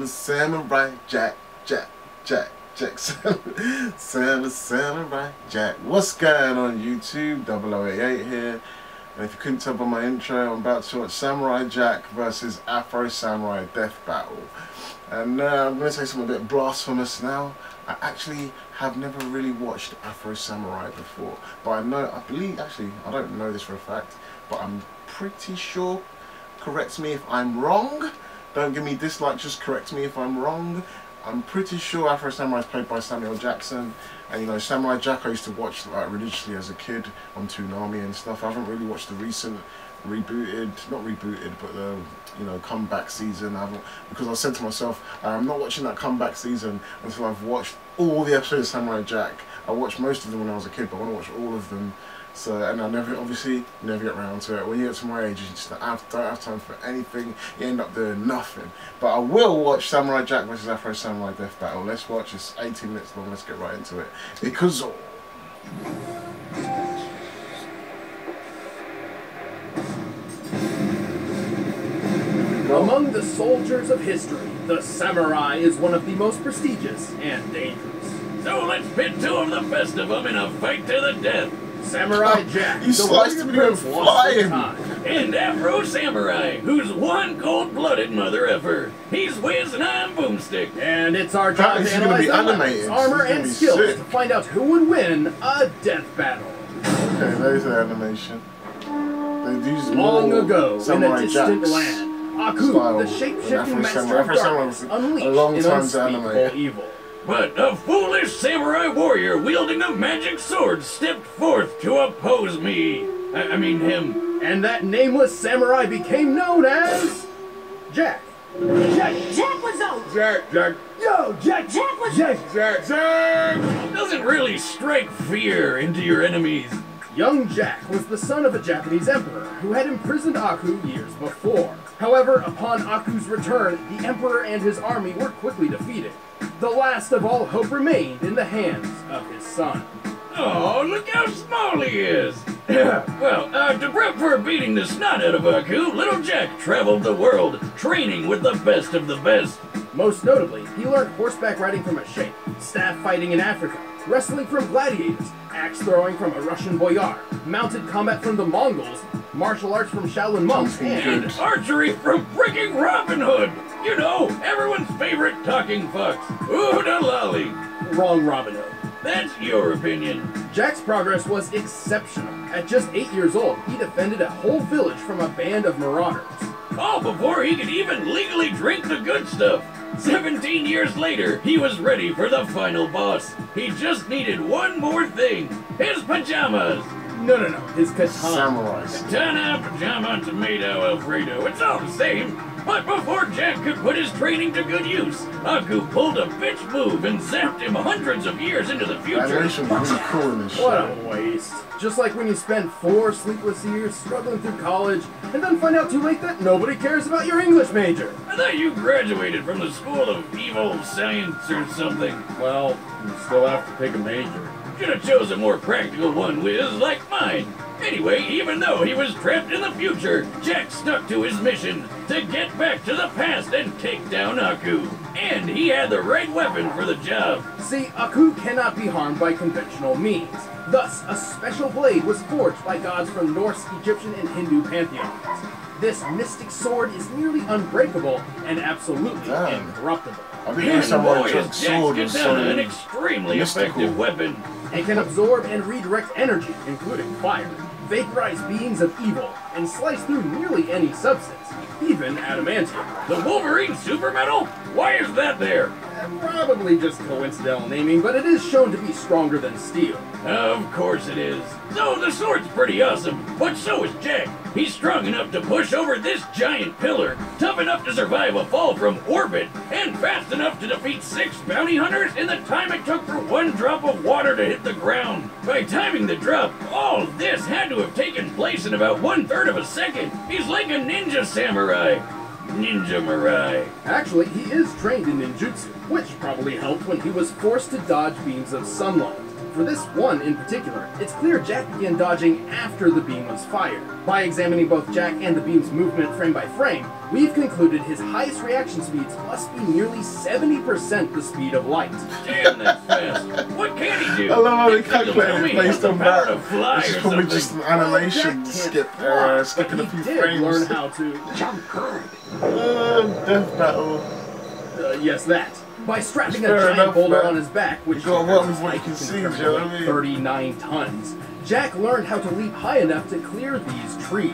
Samurai Jack. Samurai Jack. What's going on YouTube? 0088 here. And if you couldn't tell by my intro, I'm about to watch Samurai Jack versus Afro Samurai Death Battle. And I'm going to say something a bit blasphemous now. I actually have never really watched Afro Samurai before. But I don't know this for a fact, but I'm pretty sure, correct me if I'm wrong. Don't give me dislikes, just correct me if I'm wrong. I'm pretty sure Afro Samurai is played by Samuel Jackson, and you know, Samurai Jack I used to watch like religiously as a kid on Toonami and stuff. I haven't really watched the recent not rebooted, but the comeback season. Because I said to myself, I'm not watching that comeback season until I've watched all the episodes of Samurai Jack. I watched most of them when I was a kid, but I want to watch all of them. So, and I obviously never get around to it. When you get to my age, you just don't have time for anything. You end up doing nothing. But I will watch Samurai Jack vs Afro Samurai Death Battle. Let's watch. It's 18 minutes long. Let's get right into it. Because among the soldiers of history, the samurai is one of the most prestigious and dangerous. So let's pit two of the best of them in a fight to the death. Samurai Jack, you sliced him and flying. And Afro Samurai, who's one cold-blooded mother effer. He's Wiz and I'm Boomstick. And it's our job to analyze the weapons, armor, and skills to find out who would win a death battle. Okay, there's the animation. Long ago, in a distant land, Aku, the shape-shifting master of darkness, unleashed an unspeakable evil. But a foolish samurai warrior wielding a magic sword stepped forth to oppose me. I mean him. And that nameless samurai became known as Jack. Jack was out. Jack. Yo, Jack was Jack. Doesn't really strike fear into your enemies. Young Jack was the son of a Japanese emperor who had imprisoned Aku years before. However, upon Aku's return, the emperor and his army were quickly defeated. The last of all hope remained in the hands of his son. Oh, look how small he is! Well, to prep for beating the snot out of Aku, little Jack traveled the world, training with the best of the best. Most notably, he learned horseback riding from a sheikh, staff fighting in Africa, wrestling from gladiators, axe throwing from a Russian boyar, mounted combat from the Mongols, martial arts from Shaolin monks, and archery from freaking Robin Hood! You know, everyone's favorite talking fucks. Ooh, da lolly. Wrong Robin Hood. That's your opinion. Jack's progress was exceptional. At just 8 years old, he defended a whole village from a band of marauders. All before he could even legally drink the good stuff. 17 years later, he was ready for the final boss. He just needed one more thing. His pajamas. No, his katana. Samurai. Katana, pajama, tomato, Alfredo. It's all the same. But before Jack could put his training to good use, Aku pulled a bitch move and zapped him hundreds of years into the future. Animation was really cool in this show. What a waste. Just like when you spend 4 sleepless years struggling through college, and then find out too late that nobody cares about your English major. I thought you graduated from the School of Evil Science or something. Well, you still have to pick a major. Should have chose a more practical one, Wiz, like mine. Anyway, even though he was trapped in the future, Jack stuck to his mission to get back to the past and take down Aku. And he had the right weapon for the job. See, Aku cannot be harmed by conventional means. Thus, a special blade was forged by gods from Norse, Egyptian, and Hindu pantheons. This mystic sword is nearly unbreakable and absolutely incorruptible. I think Samurai Jack's sword is so an extremely effective weapon. It can absorb and redirect energy, including fire, vaporize beings of evil, and slice through nearly any substance, even adamantium. The Wolverine super metal? Why is that there? Probably just coincidental naming, but it is shown to be stronger than steel. Of course it is. So the sword's pretty awesome, but so is Jack. He's strong enough to push over this giant pillar, tough enough to survive a fall from orbit, and fast enough to defeat 6 bounty hunters in the time it took for 1 drop of water to hit the ground. By timing the drop, all this had to have taken place in about 1/3 of a second. He's like a ninja samurai. Ninja Mirai. Actually, he is trained in ninjutsu, which probably helped when he was forced to dodge beams of sunlight. For this one in particular, it's clear Jack began dodging after the beam was fired. By examining both Jack and the beam's movement frame by frame, we've concluded his highest reaction speeds must be nearly 70% the speed of light. Damn, that's fast. What can he do? I love how they It's like the calculated dummy based has the on power that. to fly This is or probably something. just an animation Jack skip, can't fly, skipping a but few he did frames. learn how to Jump hard. Death battle. yes, that. By strapping a Fair giant enough, boulder man. on his back, which You gotta work with his what you height can see, considerably, you know what I mean? 39 tons, Jack learned how to leap high enough to clear these trees.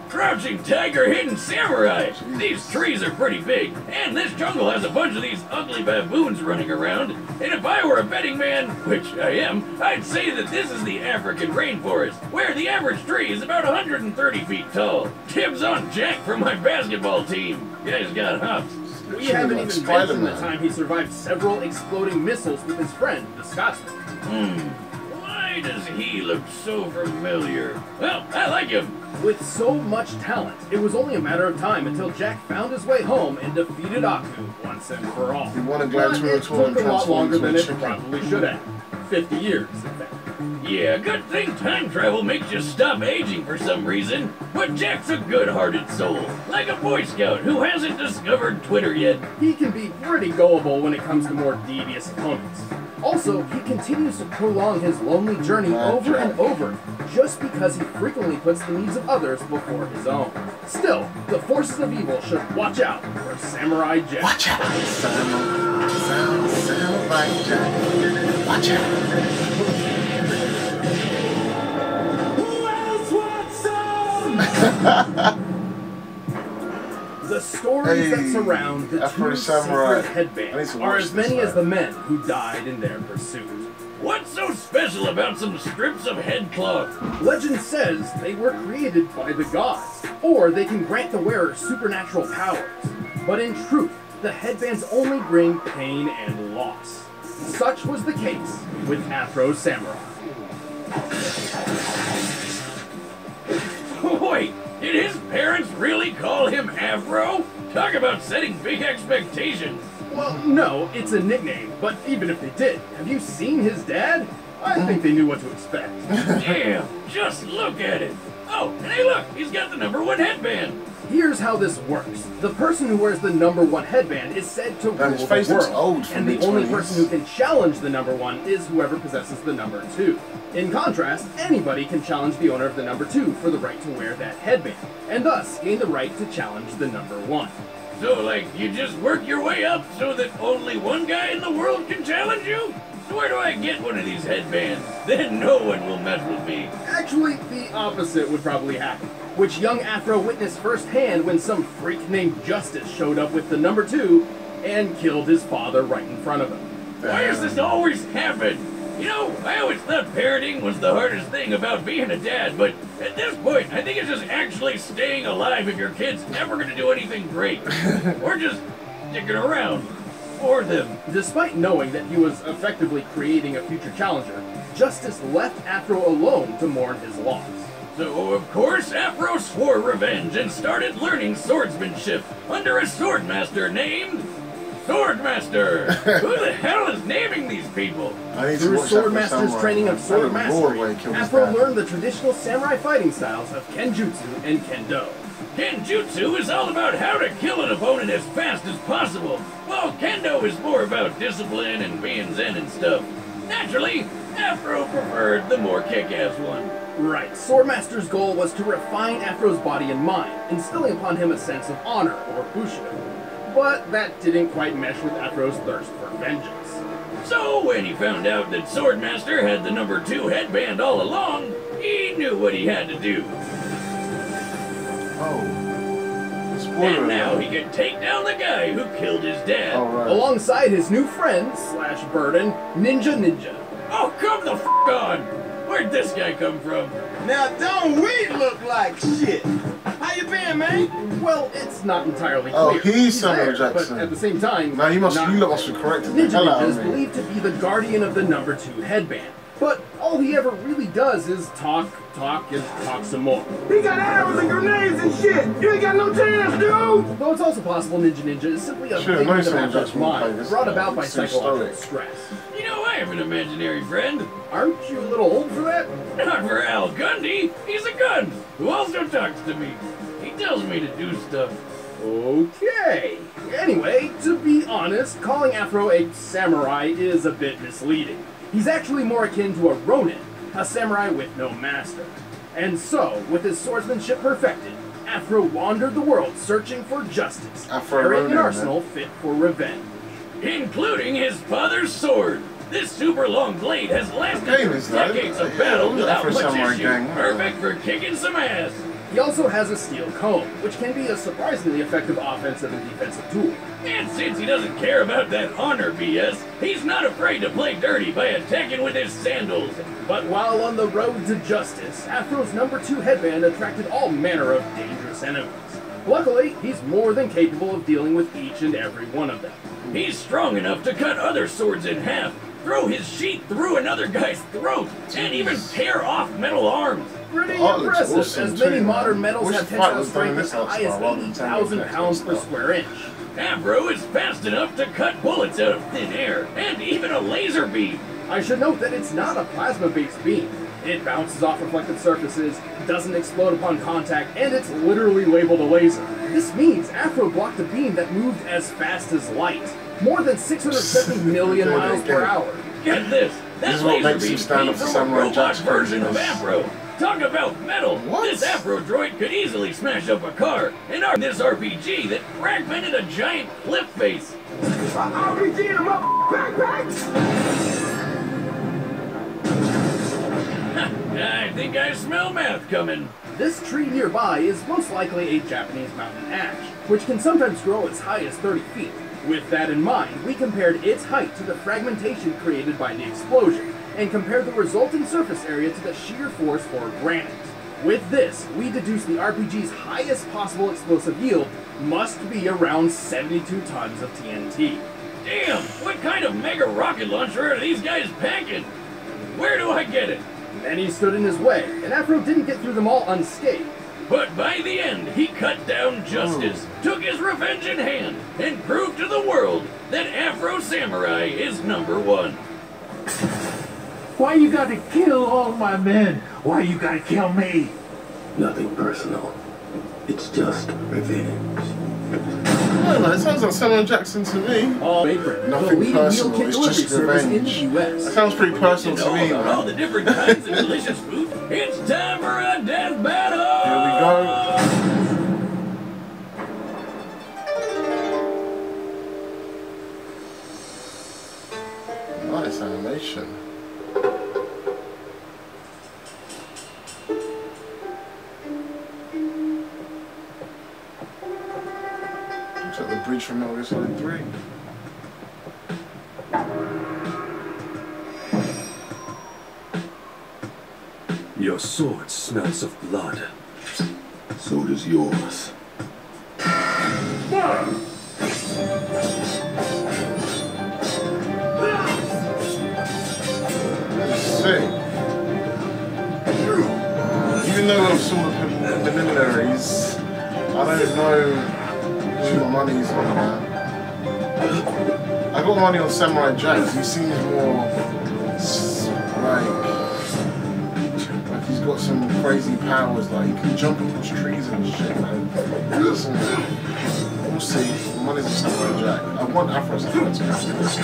Crouching tiger, hidden samurai. These trees are pretty big, and this jungle has a bunch of these ugly baboons running around. And if I were a betting man, which I am, I'd say that this is the African rainforest, where the average tree is about 130 feet tall. Dibs on Jack from my basketball team. Guys got hops. We haven't like even mentioned the Spider-Man. time he survived several exploding missiles with his friend, the Scotsman. Why does he look so familiar? Well, I like him. With so much talent, it was only a matter of time until Jack found his way home and defeated Aku once and for all. He won a Grand But Tour it tour and took a lot transformed longer into a than it chicken. probably should have. 50 years, in fact. Yeah, good thing time travel makes you stop aging for some reason. But Jack's a good-hearted soul, like a Boy Scout who hasn't discovered Twitter yet. He can be pretty gullible when it comes to more devious opponents. Also, he continues to prolong his lonely journey over and over, just because he frequently puts the needs of others before his own. Still, the forces of evil should watch out for Samurai Jack. Watch out! Samurai Jack. Watch out! Who else wants some? The stories that Hey, surround the Afro two Samurai. secret I need headbands to are watch as this, many as man. the men who died in their pursuit. What's so special about some strips of head cloth? Legend says they were created by the gods, or they can grant the wearer supernatural powers. But in truth, the headbands only bring pain and loss. Such was the case with Afro Samurai. Wait, did his parents really call him Afro? Talk about setting big expectations. Well, no, it's a nickname, but even if they did, have you seen his dad? I think they knew what to expect. Damn, just look at it. Oh, and hey look, he's got the #1 headband. Here's how this works. The person who wears the #1 headband is said to rule his face the looks world, old for and the me, only 20s. person who can challenge the #1 is whoever possesses the #2. In contrast, anybody can challenge the owner of the #2 for the right to wear that headband, and thus gain the right to challenge the #1. So, like, you just work your way up so that only one guy in the world can challenge you? So where do I get one of these headbands? Then no one will mess with me. Actually, the opposite would probably happen, which young Afro witnessed firsthand when some freak named Justice showed up with the #2 and killed his father right in front of him. Why does this always happen? You know, I always thought parenting was the hardest thing about being a dad, but at this point, I think it's just actually staying alive if your kid's never going to do anything great. Or just sticking around for them. Despite knowing that he was effectively creating a future challenger, Justice left Afro alone to mourn his loss. So, of course, Afro swore revenge and started learning swordsmanship under a swordmaster named Swordmaster. Who the hell is naming these people? I need to Through watch Afro Swordmaster's Samurai. training of I sword love mastery, where he killed his Afro dad. learned the traditional samurai fighting styles of Kenjutsu and Kendo. Kenjutsu is all about how to kill an opponent as fast as possible, while Kendo is more about discipline and being zen and stuff. Naturally, Afro preferred the more kick-ass one. Right, Swordmaster's goal was to refine Afro's body and mind, instilling upon him a sense of honor, or bushido. But that didn't quite mesh with Afro's thirst for vengeance. So when he found out that Swordmaster had the #2 headband all along, he knew what he had to do. Oh. And Spoiler now alert. he could take down the guy who killed his dad. Oh, right. Alongside his new friend, / burden, Ninja. Oh, come the f*** on! Where'd this guy come from? Now don't we look like shit? How you been, man? Well, it's not entirely Oh, clear. he's Samuel there, Jackson. But at the same time, No, you not lot must have corrected the Ninja hell out is of me. believed to be the guardian of the #2 headband. But all he ever really does is talk, and talk some more. He got arrows and grenades and shit. You ain't got no chance, dude. Though it's also possible Ninja is simply a Sure, figment most of Samuel Afro's Jackson will play mind, this brought guy. about by He's too psychological stoic. stress. You know, I have an imaginary friend. Aren't you a little old for that? Not for Al Gundy. He's a gun who also talks to me. He tells me to do stuff. Okay. Anyway, to be honest, calling Afro a samurai is a bit misleading. He's actually more akin to a ronin, a samurai with no master. And so, with his swordsmanship perfected, Afro wandered the world searching for justice, carrying an arsenal fit for revenge. Including his father's sword. This super long blade has lasted for decades of battle without much issue. Perfect for kicking some ass. He also has a steel comb, which can be a surprisingly effective offensive and defensive tool. And since he doesn't care about that honor BS, he's not afraid to play dirty by attacking with his sandals. But while on the road to justice, Afro's #2 headband attracted all manner of dangerous enemies. Luckily, he's more than capable of dealing with each and every one of them. He's strong enough to cut other swords in half, throw his sheath through another guy's throat, and even tear off metal arms. Pretty impressive, as many modern metals have tensile strength as high as 80,000 pounds per square inch. Afro is fast enough to cut bullets out of thin air, and even a laser beam. I should note that it's not a plasma-based beam. It bounces off reflected surfaces, doesn't explode upon contact, and it's literally labeled a laser. This means Afro blocked a beam that moved as fast as light, more than 670 million miles per hour. Get this, that laser beam came from a robot version of Afro. Talk about metal! What? This Afro droid could easily smash up a car, and this RPG that fragmented a giant cliff face. RPG in my backpacks! I think I smell math coming. This tree nearby is most likely a Japanese mountain ash, which can sometimes grow as high as 30 feet. With that in mind, we compared its height to the fragmentation created by the explosion, and compared the resulting surface area to the shear force for granite. With this, we deduced the RPG's highest possible explosive yield must be around 72 tons of TNT. Damn, what kind of mega rocket launcher are these guys packing? Where do I get it? Many stood in his way, and Afro didn't get through them all unscathed. But by the end, he cut down justice, took his revenge in hand, and proved to the world that Afro Samurai is #1. Why you gotta kill all my men? Why you gotta kill me? Nothing personal. It's just revenge. No, man, it sounds like Samuel Jackson to me. All Apron, the Nothing leading personal, meal kit it's delivery just service in the revenge. U.S. That sounds pretty personal to me, About all man. the different kinds of delicious food. It's time for a death battle! Here we go. Nice animation. Looks like the bridge from Metal Gear Solid 3. Your sword smells of blood. So does yours. Sick. Even though I'm some of the preliminaries, I don't know who my money's on now. I got money on Samurai Jack. He seems more like he's got some crazy powers. Like he can jump across trees and shit. Man. Listen, we'll see. My money's on Samurai Jack. I want Afro Samurai to catch this.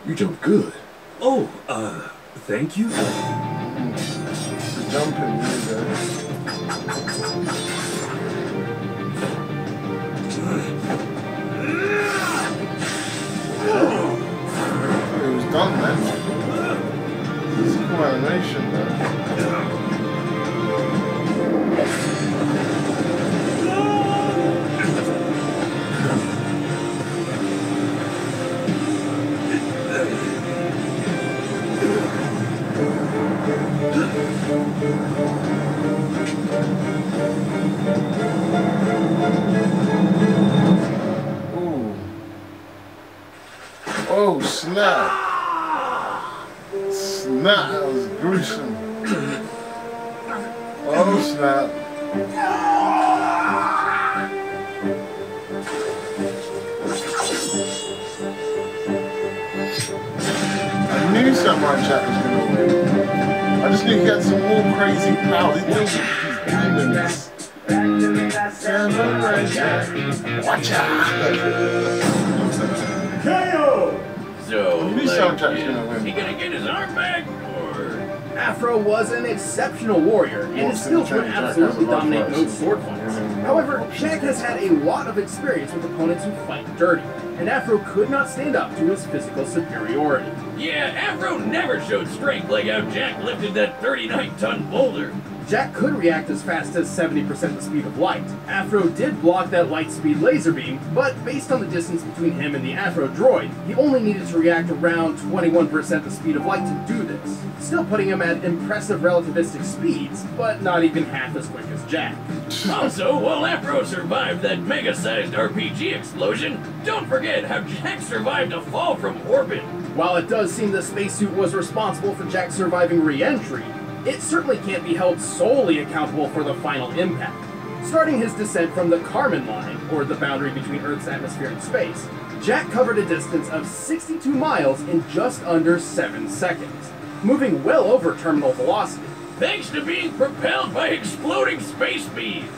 You jumped good. Oh, thank you? Jumping, really good. It was done, man. It's a cool animation, man. Ooh. Oh, snap. Snap. Nah, that was gruesome. Oh snap. I knew Samurai Jack was gonna win. I just knew he had some more crazy powers. He deals with these demons. Samurai Jack. Watch out! KO! So, He like, gonna win. is he gonna get his arm back, or? Afro was an exceptional warrior, and his skills would absolutely dominate most sword fights. However, Jack has had a lot of experience with opponents who fight dirty, and Afro could not stand up to his physical superiority. Yeah, Afro never showed strength like how Jack lifted that 39-ton boulder. Jack could react as fast as 70% the speed of light. Afro did block that light speed laser beam, but based on the distance between him and the Afro droid, he only needed to react around 21% the speed of light to do this, still putting him at impressive relativistic speeds, but not even half as quick as Jack. Also, while Afro survived that mega-sized RPG explosion, don't forget how Jack survived a fall from orbit. While it does seem the spacesuit was responsible for Jack's surviving re-entry, it certainly can't be held solely accountable for the final impact. Starting his descent from the Kármán line, or the boundary between Earth's atmosphere and space, Jack covered a distance of 62 miles in just under 7 seconds, moving well over terminal velocity, Thanks to being propelled by exploding space speed.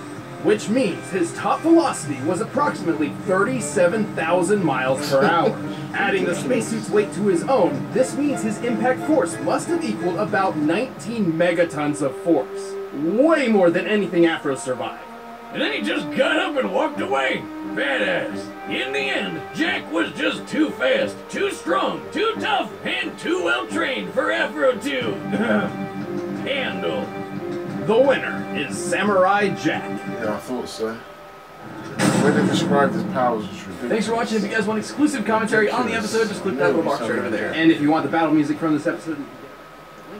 which means his top velocity was approximately 37,000 miles per hour. Adding the spacesuit's weight to his own, this means his impact force must have equaled about 19 megatons of force. Way more than anything Afro survived. And then he just got up and walked away. Badass. In the end, Jack was just too fast, too strong, too tough, and too well trained for Afro to handle. The winner is Samurai Jack. Yeah, I thought so. The way they described his powers was ridiculous. Thanks for watching. If you guys want exclusive commentary on the episode, just click that little box right over there. And if you want the battle music from this episode,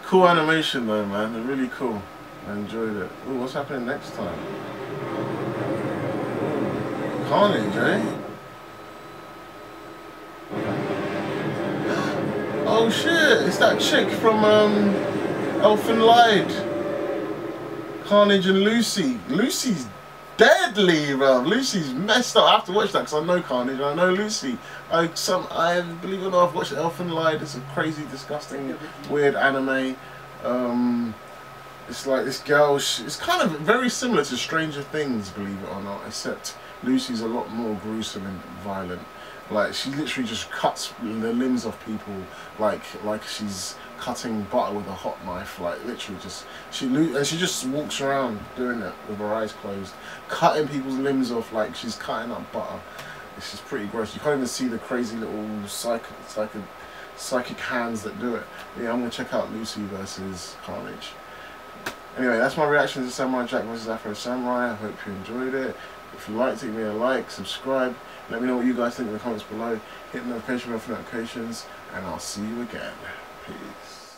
Cool animation though, man. They're really cool. I enjoyed it. Ooh, what's happening next time? Carnage, eh? Oh shit! It's that chick from Elfin Lied. Carnage and Lucy. Lucy's deadly, bro. Lucy's messed up. I have to watch that because I know Carnage and I know Lucy. I believe it or not, I've watched Elfin Lied. It's a crazy, disgusting, weird anime. It's like this girl. It's kind of very similar to Stranger Things, believe it or not, except Lucy's a lot more gruesome and violent. Like she literally just cuts the limbs of people like she's cutting butter with a hot knife. Like literally just she just walks around doing it with her eyes closed, cutting people's limbs off like she's cutting up butter. It's just pretty gross. You can't even see the crazy little psychic hands that do it. Yeah, I'm gonna check out Lucy versus Carnage. Anyway, that's my reaction to Samurai Jack vs Afro Samurai. I hope you enjoyed it. If you liked it, give me a like, subscribe. Let me know what you guys think in the comments below. Hit the notification bell for notifications, and I'll see you again. Peace.